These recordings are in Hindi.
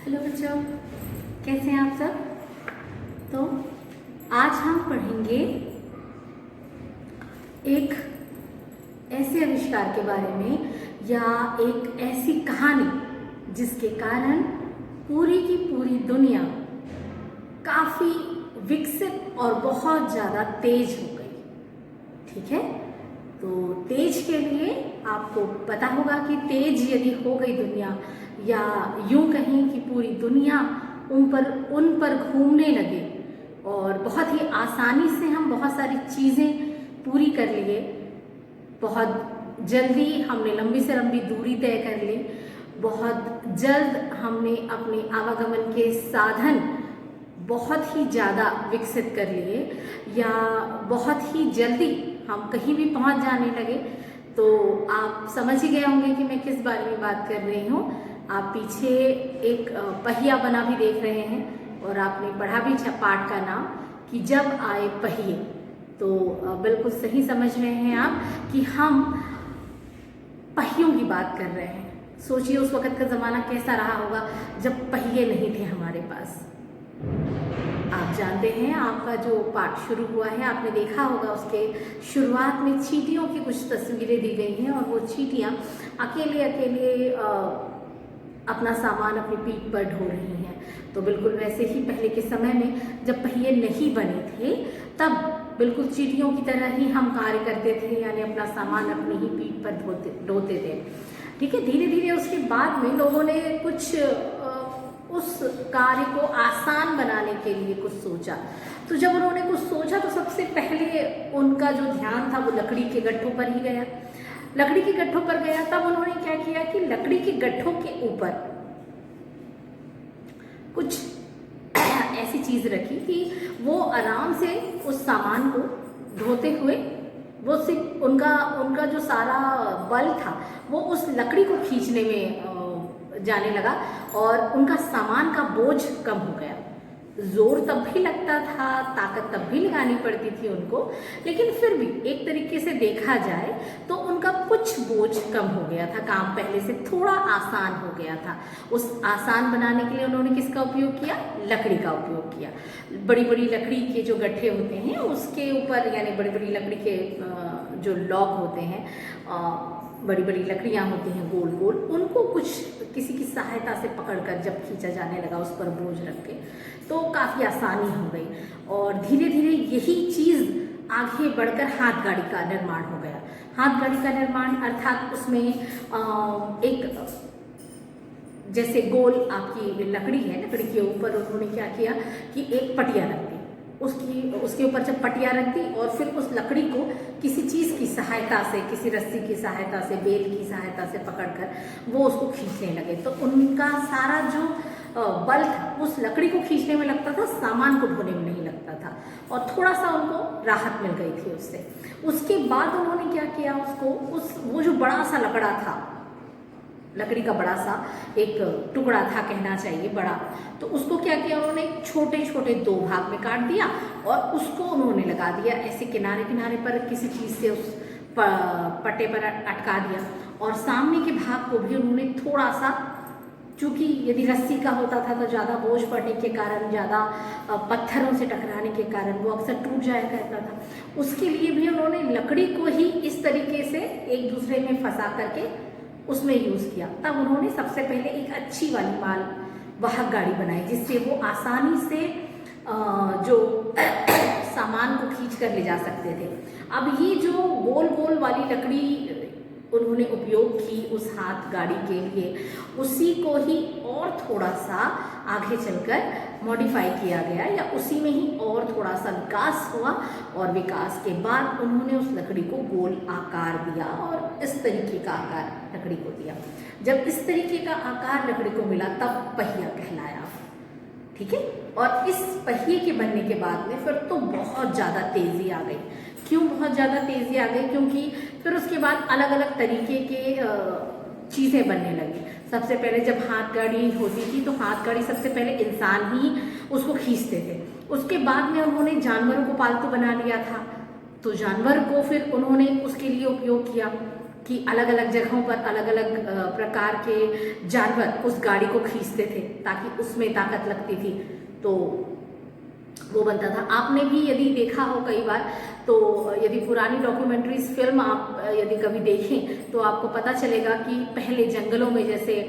हेलो बच्चों, कैसे हैं आप सब। तो आज हम पढ़ेंगे एक ऐसे आविष्कार के बारे में या एक ऐसी कहानी जिसके कारण पूरी की पूरी दुनिया काफ़ी विकसित और बहुत ज़्यादा तेज हो गई। ठीक है, तो तेज के लिए आपको पता होगा कि तेज यदि हो गई दुनिया, या यूं कहें कि पूरी दुनिया उन पर घूमने लगे और बहुत ही आसानी से हम बहुत सारी चीज़ें पूरी कर लिए, बहुत जल्दी हमने लंबी से लंबी दूरी तय कर ली, बहुत जल्द हमने अपने आवागमन के साधन बहुत ही ज़्यादा विकसित कर लिए, या बहुत ही जल्दी हम कहीं भी पहुंच जाने लगे, तो आप समझ ही गए होंगे कि मैं किस बारे में बात कर रही हूँ। आप पीछे एक पहिया बना भी देख रहे हैं और आपने पढ़ा भी पाठ का नाम कि जब आए पहिए। तो बिल्कुल सही समझ रहे हैं आप कि हम पहियों की बात कर रहे हैं। सोचिए उस वक़्त का ज़माना कैसा रहा होगा जब पहिए नहीं थे हमारे पास। आप जानते हैं, आपका जो पाठ शुरू हुआ है आपने देखा होगा उसके शुरुआत में चींटियों की कुछ तस्वीरें दी गई हैं, और वो चींटियाँ अकेले अकेले अपना सामान अपनी पीठ पर ढो रही हैं। तो बिल्कुल वैसे ही पहले के समय में जब पहिए नहीं बने थे तब बिल्कुल चींटियों की तरह ही हम कार्य करते थे, यानी अपना सामान अपनी ही पीठ पर ढोते थे। ठीक है, धीरे धीरे उसके बाद में लोगों ने कुछ उस कार्य को आसान बनाने के लिए कुछ सोचा। तो जब उन्होंने कुछ सोचा तो सबसे पहले उनका जो ध्यान था वो लकड़ी के गट्ठों पर ही गया। लकड़ी के गट्ठों पर गया, तब उन्होंने क्या किया कि लकड़ी के गट्ठों के ऊपर कुछ ऐसी चीज रखी कि वो आराम से उस सामान को ढोते हुए, वो सिर्फ उनका जो सारा बल था वो उस लकड़ी को खींचने में जाने लगा, और उनका सामान का बोझ कम हो गया। जोर तब भी लगता था, ताकत तब भी लगानी पड़ती थी उनको, लेकिन फिर भी एक तरीके से देखा जाए तो उनका कुछ बोझ कम हो गया था, काम पहले से थोड़ा आसान हो गया था। उस आसान बनाने के लिए उन्होंने किसका उपयोग किया? लकड़ी का उपयोग किया। बड़ी बड़ी लकड़ी के जो गट्ठे होते हैं उसके ऊपर, यानी बड़ी बड़ी लकड़ी के जो लॉग होते हैं, बड़ी बड़ी लकड़ियाँ होती हैं गोल गोल, उनको कुछ किसी की सहायता से पकड़कर जब खींचा जाने लगा उस पर बोझ रख के, तो काफ़ी आसानी हो गई। और धीरे धीरे यही चीज़ आगे बढ़कर हाथ गाड़ी का निर्माण हो गया। हाथ गाड़ी का निर्माण अर्थात उसमें एक जैसे गोल आपकी लकड़ी है, लकड़ी के ऊपर उन्होंने क्या किया कि एक पटिया रख दी, उसके ऊपर जब पटिया रख दी और फिर उस लकड़ी को किसी चीज़ की सहायता से, किसी रस्सी की सहायता से, बेल की सहायता से पकड़कर वो उसको खींचने लगे। तो उनका सारा जो बल था उस लकड़ी को खींचने में लगता था, सामान को ढोने में नहीं लगता था, और थोड़ा सा उनको राहत मिल गई थी उससे। उसके बाद उन्होंने क्या किया, वो जो बड़ा सा लकड़ा था, लकड़ी का बड़ा सा एक टुकड़ा था कहना चाहिए बड़ा, तो उसको क्या किया उन्होंने, छोटे छोटे दो भाग में काट दिया और उसको उन्होंने लगा दिया ऐसे किनारे किनारे पर, किसी चीज़ से उस पट्टे पर अटका दिया। और सामने के भाग को भी उन्होंने थोड़ा सा, चूँकि यदि रस्सी का होता था तो ज़्यादा बोझ पड़ने के कारण, ज़्यादा पत्थरों से टकराने के कारण वो अक्सर टूट जाया करता था, उसके लिए भी उन्होंने लकड़ी को ही इस तरीके से एक दूसरे में फंसा करके उसमें यूज़ किया। तब उन्होंने सबसे पहले एक अच्छी वाली माल वाहक गाड़ी बनाई, जिससे वो आसानी से जो सामान को खींच कर ले जा सकते थे। अब ये जो गोल गोल वाली लकड़ी उन्होंने उपयोग की उस हाथ गाड़ी के लिए, उसी को ही और थोड़ा सा आगे चलकर मॉडिफाई किया गया, या उसी में ही और थोड़ा सा विकास हुआ, और विकास के बाद उन्होंने उस लकड़ी को गोल आकार दिया और इस तरीके का आकार लकड़ी को दिया। जब इस तरीके का आकार लकड़ी को मिला तब पहिया कहलाया। ठीक है, और इस पहिए के बनने के बाद में फिर तो बहुत ज़्यादा तेज़ी आ गई। क्यों बहुत ज़्यादा तेज़ी आ गई? क्योंकि फिर उसके बाद अलग अलग तरीके के चीज़ें बनने लगी। सबसे पहले जब हाथ गाड़ी होती थी तो हाथ गाड़ी सबसे पहले इंसान ही उसको खींचते थे। उसके बाद में उन्होंने जानवरों को पालतू बना लिया था, तो जानवर को फिर उन्होंने उसके लिए उपयोग किया। कि अलग अलग जगहों पर अलग अलग प्रकार के जानवर उस गाड़ी को खींचते थे ताकि उसमें ताकत लगती थी, तो वो बनता था। आपने भी यदि देखा हो कई बार, तो यदि पुरानी डॉक्यूमेंट्रीज फिल्म आप यदि कभी देखें तो आपको पता चलेगा कि पहले जंगलों में, जैसे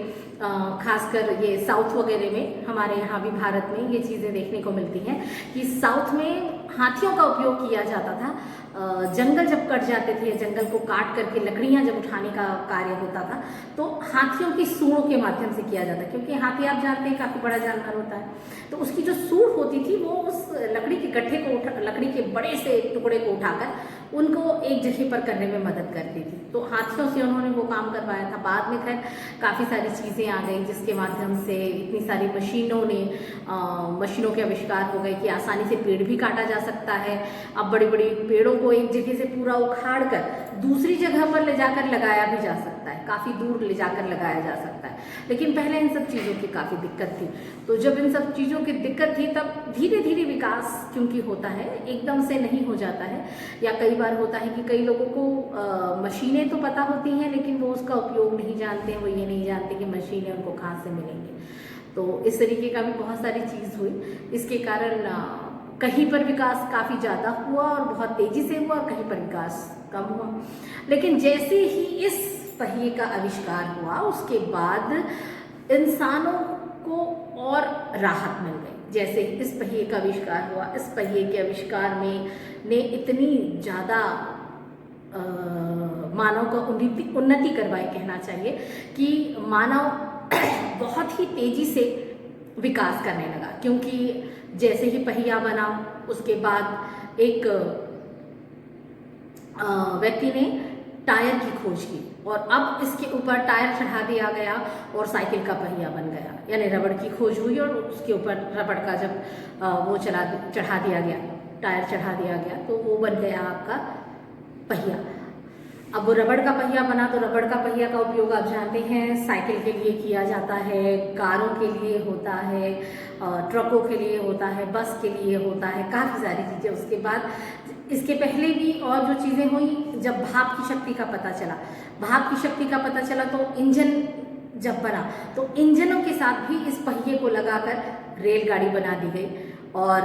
खासकर ये साउथ वगैरह में, हमारे यहाँ भी भारत में ये चीज़ें देखने को मिलती हैं कि साउथ में हाथियों का उपयोग किया जाता था। जंगल जब कट जाते थे, जंगल को काट करके लकड़ियाँ जब उठाने का कार्य होता था तो हाथियों की सूंडों के माध्यम से किया जाता, क्योंकि हाथी आप जानते हैं काफ़ी बड़ा जानवर होता है, तो उसकी जो सूंड होती थी वो उस लकड़ी के गट्ठे को लकड़ी के बड़े से टुकड़े को उठाकर उनको एक जगह पर करने में मदद करती थी। तो हाथियों से उन्होंने वो काम करवाया था। बाद में खैर काफ़ी सारी चीज़ें आ गई जिसके माध्यम से इतनी सारी मशीनों के आविष्कार हो गए कि आसानी से पेड़ भी काटा जा सकता है। अब बड़ी बड़ी पेड़ों को एक जगह से पूरा उखाड़ कर दूसरी जगह पर ले जाकर लगाया भी जा सकता है, काफ़ी दूर ले जाकर लगाया जा सकता है। लेकिन पहले इन सब चीज़ों की काफ़ी दिक्कत थी। तो जब इन सब चीज़ों की दिक्कत थी तब धीरे धीरे विकास क्योंकि होता है, एकदम से नहीं हो जाता है। या कई बार होता है कि कई लोगों को मशीनें तो पता होती हैं लेकिन वो उसका उपयोग नहीं जानते हैं, वो ये नहीं जानते कि मशीनें उनको कहाँ से मिलेंगी। तो इस तरीके का भी बहुत सारी चीज़ हुई। इसके कारण कहीं पर विकास काफ़ी ज़्यादा हुआ और बहुत तेज़ी से हुआ, कहीं पर विकास कम हुआ। लेकिन जैसे ही इस पहिए का आविष्कार हुआ उसके बाद इंसानों को और राहत मिल गई। जैसे इस पहिए का आविष्कार हुआ, इस पहिए के आविष्कार में ने इतनी ज़्यादा मानव का उन्नति करवाई, कहना चाहिए कि मानव बहुत ही तेज़ी से विकास करने लगा। क्योंकि जैसे ही पहिया बना उसके बाद एक व्यक्ति ने टायर की खोज की और अब इसके ऊपर टायर चढ़ा दिया गया और साइकिल का पहिया बन गया। यानी रबड़ की खोज हुई और उसके ऊपर रबड़ का जब वो चढ़ा दिया गया, टायर चढ़ा दिया गया, तो वो बन गया आपका पहिया। अब वो रबड़ का पहिया बना तो रबड़ का पहिया का उपयोग आप जानते हैं साइकिल के लिए किया जाता है, कारों के लिए होता है, ट्रकों के लिए होता है, बस के लिए होता है, काफ़ी सारी चीज़ें। उसके बाद इसके पहले भी और जो चीज़ें हुई, जब भाप की शक्ति का पता चला, तो इंजन जब बना तो इंजनों के साथ भी इस पहिए को लगाकर रेलगाड़ी बना दी गई। और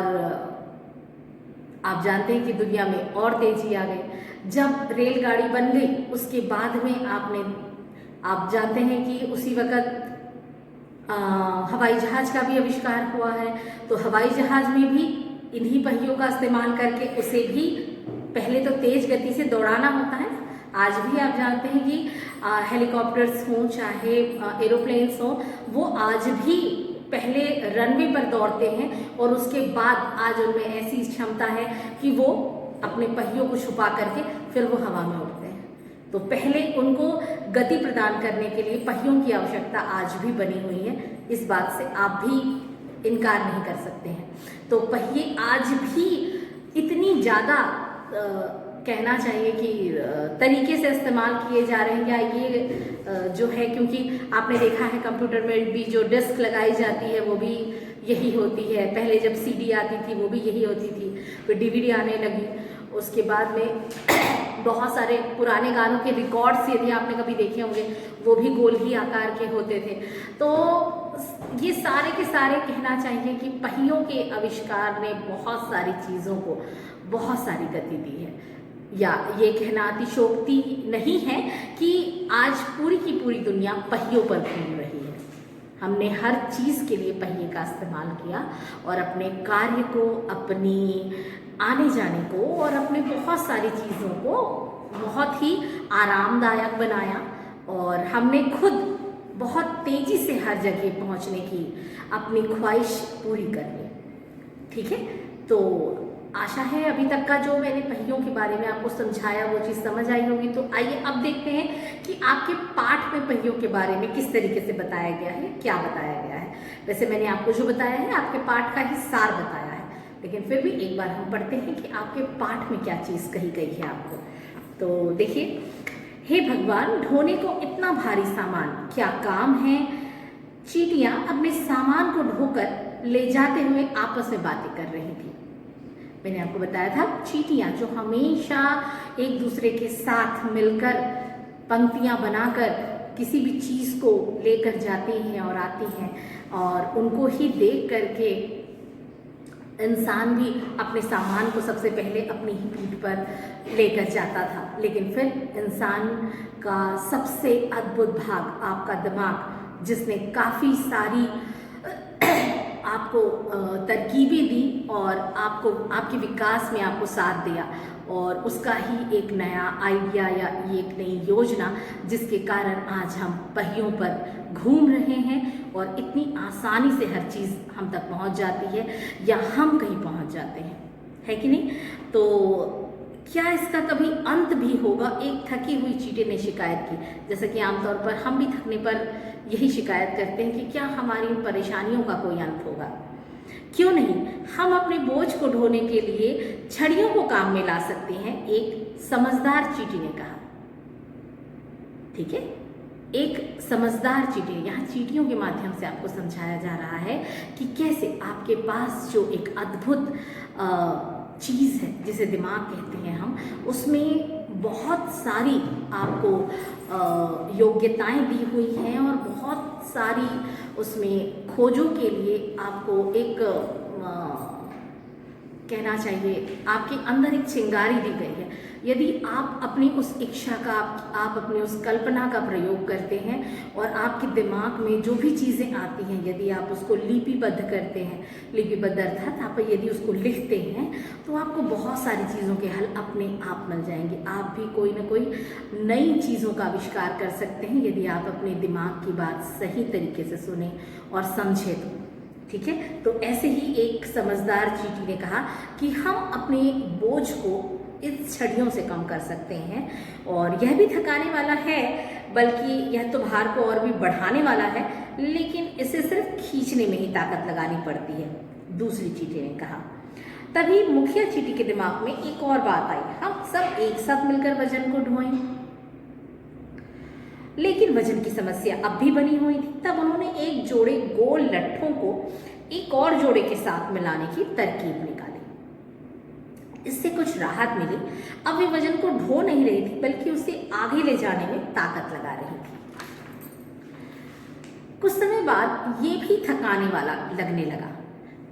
आप जानते हैं कि दुनिया में और तेजी आ गई। जब रेलगाड़ी बन गई उसके बाद में आप जानते हैं कि उसी वक़्त हवाई जहाज़ का भी आविष्कार हुआ है। तो हवाई जहाज़ में भी इन्हीं पहियों का इस्तेमाल करके उसे भी पहले तो तेज़ गति से दौड़ाना होता है। आज भी आप जानते हैं कि हेलीकॉप्टर्स हों चाहे एरोप्लेन्स हों, वो आज भी पहले रनवे पर दौड़ते हैं और उसके बाद आज उनमें ऐसी क्षमता है कि वो अपने पहियों को छुपा करके फिर वो हवा में उड़ते हैं। तो पहले उनको गति प्रदान करने के लिए पहियों की आवश्यकता आज भी बनी हुई है। इस बात से आप भी इनकार नहीं कर सकते हैं। तो पहिए आज भी इतनी ज़्यादा कहना चाहिए कि तरीके से इस्तेमाल किए जा रहे हैं। या ये जो है, क्योंकि आपने देखा है कंप्यूटर में भी जो डिस्क लगाई जाती है वो भी यही होती है। पहले जब सीडी आती थी वो भी यही होती थी, फिर डीवीडी आने लगी। उसके बाद में बहुत सारे पुराने गानों के रिकॉर्ड्स यदि आपने कभी देखे होंगे वो भी गोल ही आकार के होते थे। तो ये सारे के सारे कहना चाहिए कि पहियों के आविष्कार ने बहुत सारी चीज़ों को बहुत सारी गति दी है। या ये कहना अतिशयोक्ति नहीं है कि आज पूरी की पूरी दुनिया पहियों पर घूम रही है। हमने हर चीज़ के लिए पहिए का इस्तेमाल किया और अपने कार्य को, अपनी आने जाने को और अपने बहुत सारी चीज़ों को बहुत ही आरामदायक बनाया। और हमने खुद बहुत तेज़ी से हर जगह पहुंचने की अपनी ख्वाहिश पूरी कर ली। ठीक है, तो आशा है अभी तक का जो मैंने पहियों के बारे में आपको समझाया वो चीज़ समझ आई होगी। तो आइए अब देखते हैं कि आपके पाठ में पहियों के बारे में किस तरीके से बताया गया है, क्या बताया गया है। वैसे मैंने आपको जो बताया है आपके पाठ का ही सार बताया है, लेकिन फिर भी एक बार हम पढ़ते हैं कि आपके पाठ में क्या चीज़ कही गई है आपको। तो देखिए, हे भगवान, ढोने को इतना भारी सामान क्या काम है। चींटियाँ अपने सामान को ढोकर ले जाते हुए आपस में बातें कर रही थी। मैंने आपको बताया था चींटियाँ जो हमेशा एक दूसरे के साथ मिलकर पंक्तियाँ बनाकर किसी भी चीज़ को लेकर जाती हैं और आती हैं, और उनको ही देख करके इंसान भी अपने सामान को सबसे पहले अपनी ही पीठ पर लेकर जाता था। लेकिन फिर इंसान का सबसे अद्भुत भाग आपका दिमाग, जिसने काफ़ी सारी आपको तरकीबें दी और आपको आपके विकास में आपको साथ दिया, और उसका ही एक नया आइडिया या एक नई योजना, जिसके कारण आज हम पहियों पर घूम रहे हैं और इतनी आसानी से हर चीज़ हम तक पहुंच जाती है या हम कहीं पहुंच जाते हैं, है कि नहीं? तो क्या इसका कभी अंत भी होगा? एक थकी हुई चींटी ने शिकायत की। जैसा कि आमतौर पर हम भी थकने पर यही शिकायत करते हैं कि क्या हमारी इन परेशानियों का कोई अंत होगा? क्यों नहीं, हम अपने बोझ को ढोने के लिए छड़ियों को काम में ला सकते हैं, एक समझदार चींटी ने कहा। ठीक है, एक समझदार चींटी। यहाँ चींटियों के माध्यम से आपको समझाया जा रहा है कि कैसे आपके पास जो एक अद्भुत चीज़ है जिसे दिमाग कहते हैं हम, उसमें बहुत सारी आपको योग्यताएं दी हुई हैं और बहुत सारी उसमें खोजों के लिए आपको एक कहना चाहिए आपके अंदर एक चिंगारी दी गई है। यदि आप अपनी उस इच्छा का, आप अपनी उस कल्पना का प्रयोग करते हैं और आपके दिमाग में जो भी चीज़ें आती हैं, यदि आप उसको लिपिबद्ध करते हैं, लिपिबद्ध अर्थात आप यदि उसको लिखते हैं, तो आपको बहुत सारी चीज़ों के हल अपने आप मिल जाएंगे। आप भी कोई ना कोई नई चीज़ों का आविष्कार कर सकते हैं यदि आप अपने दिमाग की बात सही तरीके से सुने और समझे तो। ठीक है, तो ऐसे ही एक समझदार चींटी ने कहा कि हम अपने बोझ को इस छड़ियों से कम कर सकते हैं, और यह भी थकाने वाला है, बल्कि यह तो भार को और भी बढ़ाने वाला है, लेकिन इसे सिर्फ खींचने में ही ताकत लगानी पड़ती है, दूसरी चींटी ने कहा। तभी मुखिया चींटी के दिमाग में एक और बात आई, हम सब एक साथ मिलकर वजन को ढोएं। लेकिन वजन की समस्या अब भी बनी हुई थी। तब उन्होंने एक जोड़े गोल लट्ठों को एक और जोड़े के साथ मिलाने की तरकीब निकाली। इससे कुछ राहत मिली। अब वे वजन को ढो नहीं रही थी, बल्कि उसे आगे ले जाने में ताकत लगा रही थी। कुछ समय बाद ये भी थकाने वाला लगने लगा।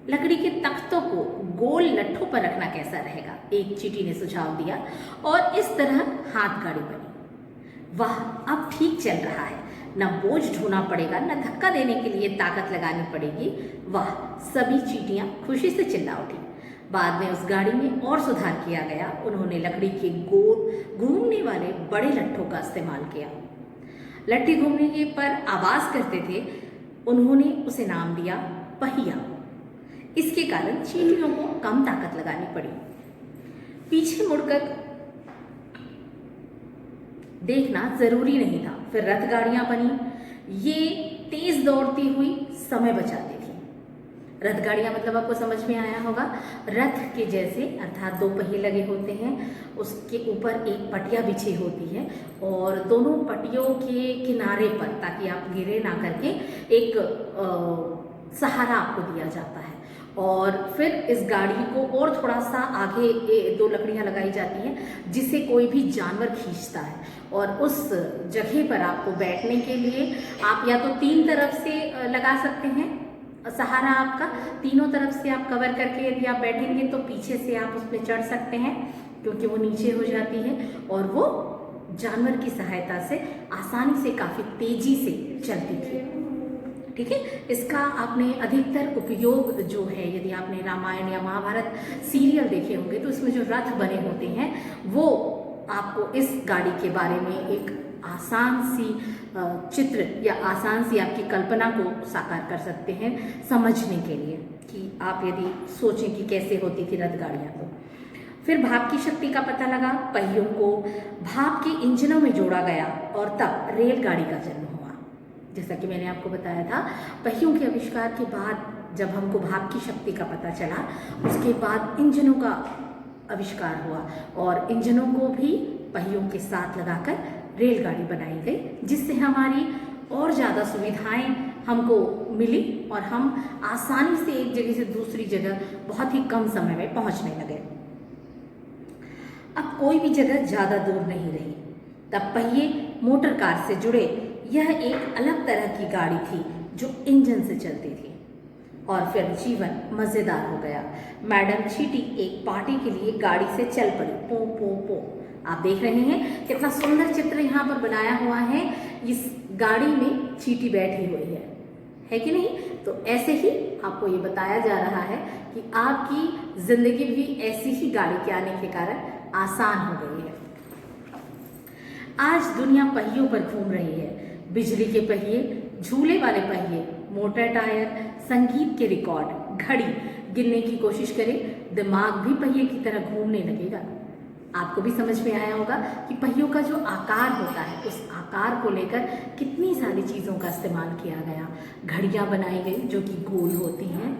लकड़ी के तख्तों को गोल लट्ठों पर रखना कैसा रहेगा? एक चींटी ने सुझाव दिया, और इस तरह हाथ गाड़ी बनी। वाह, अब ठीक चल रहा है, न बोझ ढोना पड़ेगा, न धक्का देने के लिए ताकत लगानी पड़ेगी। वाह, सभी चींटियां खुशी से चिल्ला उठी। बाद में उस गाड़ी में और सुधार किया गया। उन्होंने लकड़ी के गोल घूमने वाले बड़े लट्ठों का इस्तेमाल किया। लट्ठे घूमने के पर आवाज करते थे। उन्होंने उसे नाम दिया पहिया। इसके कारण चींटियों को कम ताकत लगानी पड़ी। पीछे मुड़कर देखना जरूरी नहीं था। फिर रथ गाड़ियां बनी। ये तेज दौड़ती हुई समय बचाती थी। रथ गाड़ियां मतलब आपको समझ में आया होगा, रथ के जैसे, अर्थात दो पहिए लगे होते हैं, उसके ऊपर एक पटिया बिछी होती है और दोनों पटियों के किनारे पर, ताकि आप गिरे ना करके, एक सहारा आपको दिया जाता है। और फिर इस गाड़ी को और थोड़ा सा आगे दो लकड़ियां लगाई जाती हैं जिसे कोई भी जानवर खींचता है, और उस जगह पर आपको बैठने के लिए आप या तो तीन तरफ से लगा सकते हैं सहारा आपका, तीनों तरफ से आप कवर करके यदि आप बैठेंगे तो पीछे से आप उसमें चढ़ सकते हैं, क्योंकि वो नीचे हो जाती है और वो जानवर की सहायता से आसानी से काफ़ी तेजी से चलती थी। ठीक है, इसका आपने अधिकतर उपयोग जो है, यदि आपने रामायण या महाभारत सीरियल देखे होंगे तो इसमें जो रथ बने होते हैं वो आपको इस गाड़ी के बारे में एक आसान सी चित्र या आसान सी आपकी कल्पना को साकार कर सकते हैं समझने के लिए, कि आप यदि सोचें कि कैसे होती थी रथ गाड़ियाँ। तो फिर भाप की शक्ति का पता लगा। पहियों को भाप के इंजनों में जोड़ा गया और तब रेलगाड़ी का जन्म हुआ। जैसा कि मैंने आपको बताया था, पहियों के आविष्कार के बाद जब हमको भाप की शक्ति का पता चला, उसके बाद इंजनों का आविष्कार हुआ और इंजनों को भी पहियों के साथ लगाकर रेलगाड़ी बनाई गई, जिससे हमारी और ज़्यादा सुविधाएं हमको मिली और हम आसानी से एक जगह से दूसरी जगह बहुत ही कम समय में पहुंचने लगे। अब कोई भी जगह ज़्यादा दूर नहीं रही। तब पहिए मोटर कार से जुड़े। यह एक अलग तरह की गाड़ी थी जो इंजन से चलती थी। और फिर जीवन मज़ेदार हो गया। मैडम चीटी एक पार्टी के लिए गाड़ी से चल पड़ी। पो पो पो। आप देख रहे हैं कितना सुंदर चित्र यहाँ पर बनाया हुआ है। इस गाड़ी में चीटी बैठी हुई है कि नहीं? तो ऐसे ही आपको ये बताया जा रहा है कि आपकी जिंदगी भी ऐसी ही गाड़ी के आने के कारण आसान हो गई है। आज दुनिया पहियों पर घूम रही है। बिजली के पहिए, झूले वाले पहिए, मोटर टायर, संगीत के रिकॉर्ड, घड़ी गिनने की कोशिश करें, दिमाग भी पहिए की तरह घूमने लगेगा। आपको भी समझ में आया होगा कि पहियों का जो आकार होता है, उस आकार को लेकर कितनी सारी चीज़ों का इस्तेमाल किया गया। घड़ियाँ बनाई गई जो कि गोल होती हैं,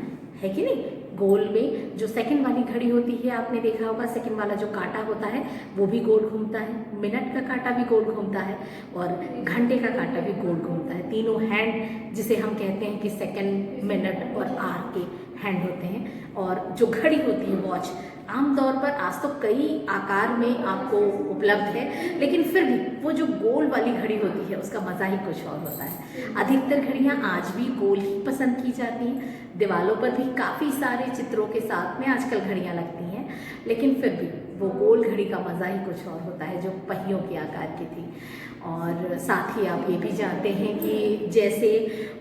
है कि नहीं? गोल में जो सेकंड वाली घड़ी होती है, आपने देखा होगा सेकंड वाला जो कांटा होता है वो भी गोल घूमता है, मिनट का कांटा भी गोल घूमता है और घंटे का कांटा भी गोल घूमता है। तीनों हैंड जिसे हम कहते हैं कि सेकंड, मिनट और आवर के हैंड होते हैं। और जो घड़ी होती है, वॉच, आमतौर पर आज तो कई आकार में आपको उपलब्ध है, लेकिन फिर भी वो जो गोल वाली घड़ी होती है उसका मज़ा ही कुछ और होता है। अधिकतर घड़ियाँ आज भी गोल ही पसंद की जाती हैं। दीवालों पर भी काफ़ी सारे चित्रों के साथ में आजकल घड़ियाँ लगती हैं, लेकिन फिर भी वो गोल घड़ी का मज़ा ही कुछ और होता है जो पहियों के आकार की थी। और साथ ही आप ये भी जानते हैं कि जैसे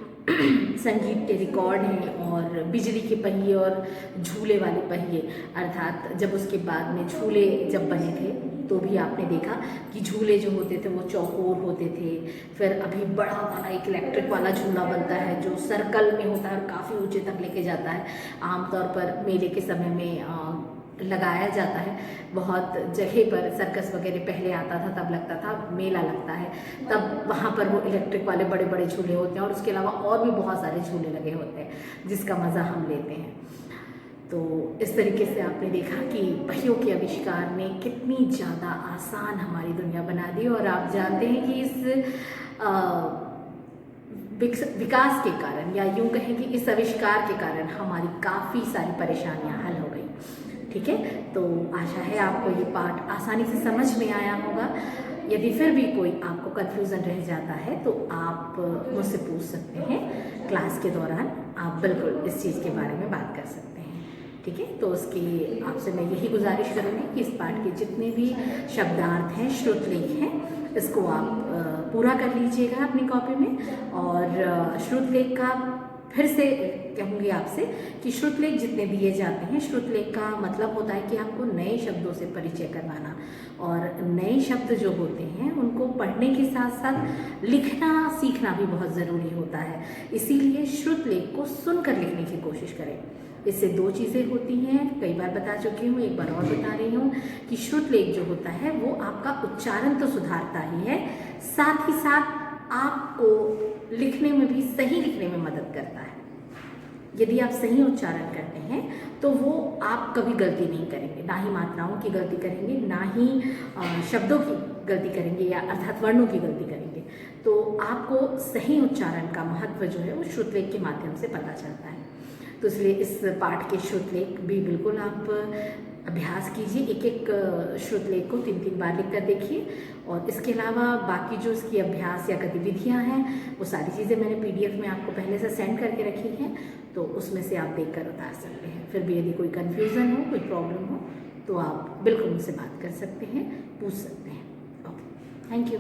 संगीत के रिकॉर्ड हैं और बिजली के पहिए और झूले वाले पहिए, अर्थात जब उसके बाद में झूले जब बने थे तो भी आपने देखा कि झूले जो होते थे वो चौकोर होते थे। फिर अभी बड़ा वाला एक इलेक्ट्रिक वाला झूला बनता है जो सर्कल में होता है और काफ़ी ऊंचे तक लेके जाता है। आमतौर पर मेले के समय में लगाया जाता है। बहुत जगह पर सर्कस वगैरह पहले आता था, तब लगता था मेला लगता है, तब वहाँ पर वो इलेक्ट्रिक वाले बड़े बड़े झूले होते हैं और उसके अलावा और भी बहुत सारे झूले लगे होते हैं जिसका मज़ा हम लेते हैं। तो इस तरीके से आपने देखा कि पहियों के आविष्कार ने कितनी ज़्यादा आसान हमारी दुनिया बना दी। और आप जानते हैं कि इस विकास के कारण, या यूँ कहें कि इस आविष्कार के कारण हमारी काफ़ी सारी परेशानियां हल हो गई। ठीक है, तो आशा है आपको ये पाठ आसानी से समझ में आया होगा। यदि फिर भी कोई आपको कन्फ्यूज़न रह जाता है तो आप मुझसे पूछ सकते हैं। क्लास के दौरान आप बिल्कुल इस चीज़ के बारे में बात कर सकते हैं। ठीक है, तो उसकी आपसे मैं यही गुजारिश करूँगी कि इस पाठ के जितने भी शब्दार्थ हैं, श्रुतलेख हैं, इसको आप पूरा कर लीजिएगा अपनी कॉपी में। और श्रुतलेख का फिर से कहूँगी आपसे कि श्रुतलेख जितने दिए जाते हैं, श्रुतलेख का मतलब होता है कि आपको नए शब्दों से परिचय करवाना। और नए शब्द जो होते हैं उनको पढ़ने के साथ साथ लिखना सीखना भी बहुत ज़रूरी होता है। इसीलिए श्रुतलेख को सुनकर लिखने की कोशिश करें। इससे दो चीज़ें होती हैं, कई बार बता चुकी हूँ, एक बार और बता रही हूँ कि श्रुतलेख जो होता है वो आपका उच्चारण तो सुधारता ही है, साथ ही साथ आपको लिखने में भी, सही लिखने में मदद करता है। यदि आप सही उच्चारण करते हैं तो वो आप कभी गलती नहीं करेंगे, ना ही मात्राओं की गलती करेंगे, ना ही शब्दों की गलती करेंगे, या अर्थात वर्णों की गलती करेंगे। तो आपको सही उच्चारण का महत्व जो है वो श्रुतलेख के माध्यम से पता चलता है। तो इसलिए इस पाठ के श्रुतलेख भी बिल्कुल आप अभ्यास कीजिए। एक एक श्रुतलेख को 3-3 बार लिख कर देखिए। और इसके अलावा बाकी जो इसकी अभ्यास या गतिविधियां हैं वो सारी चीज़ें मैंने PDF में आपको पहले से सेंड करके रखी हैं, तो उसमें से आप देख कर उतार सकते हैं। फिर भी यदि कोई कन्फ्यूज़न हो, कोई प्रॉब्लम हो तो आप बिल्कुल मुझसे बात कर सकते हैं, पूछ सकते हैं। Okay, thank you.